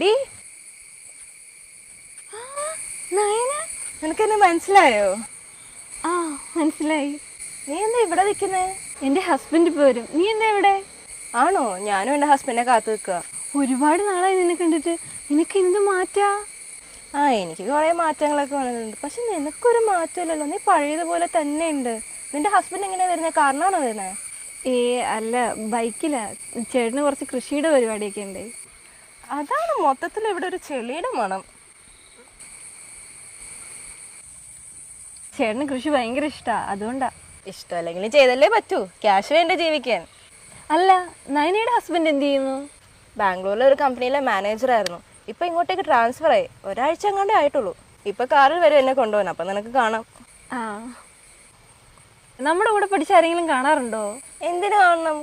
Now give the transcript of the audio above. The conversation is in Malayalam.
ഡി നയന, നിനക്കെന്നെ മനസ്സിലായോ? ആ മനസ്സിലായി. നീ എന്താ ഇവിടെ നിൽക്കുന്നേ? എൻ്റെ ഹസ്ബൻഡ് ഇപ്പോൾ വരും. നീ എന്താ ഇവിടെ? ആണോ? ഞാനും എൻ്റെ ഹസ്ബൻഡിനെ കാത്തു നിൽക്കുക. ഒരുപാട് നാളായി നിന്നെ കണ്ടിട്ട്. നിനക്ക് എന്ത് മാറ്റാ? ആ, എനിക്ക് കുറേ മാറ്റങ്ങളൊക്കെ വന്നിട്ടുണ്ട്. പക്ഷെ നിനക്കൊരു മാറ്റമില്ലല്ലോ, നീ പഴയതുപോലെ തന്നെ ഉണ്ട്. നിന്റെ ഹസ്ബൻഡ് എങ്ങനെയാണ് വരുന്നത്? കാറിനാണോ വരുന്നത്? അല്ല, ബൈക്കിലാ. ചേട്ടന് കുറച്ച് കൃഷിയുടെ പരിപാടിയൊക്കെ ഉണ്ട്. അതാണ് മൊത്തത്തിൽ ഇവിടെ ഒരു ചെളിയുടെ മണം. ചേട്ടന് കൃഷി ഭയങ്കര ഇഷ്ടമാണ്, അതുകൊണ്ടാ. ഇഷ്ടമല്ലെങ്കിലും ചെയ്തല്ലേ പറ്റൂ, ക്യാഷ് വേണ്ട ജീവിക്കാൻ. അല്ല, നയനയുടെ ഹസ്ബൻഡ് എന്ത് ചെയ്യുന്നു? ബാംഗ്ലൂരിലെ ഒരു കമ്പനിയിലെ മാനേജറായിരുന്നു. ഇപ്പം ഇങ്ങോട്ടേക്ക് ട്രാൻസ്ഫർ ആയി. ഒരാഴ്ച എങ്ങാണ്ടേ ആയിട്ടുള്ളൂ. ഇപ്പം കാറിൽ വരും എന്നെ കൊണ്ടുപോകാൻ. അപ്പം നിനക്ക് കാണാം. ആ, നമ്മുടെ കൂടെ പഠിച്ച ആരെങ്കിലും കാണാറുണ്ടോ? എന്തിനു കാണണം?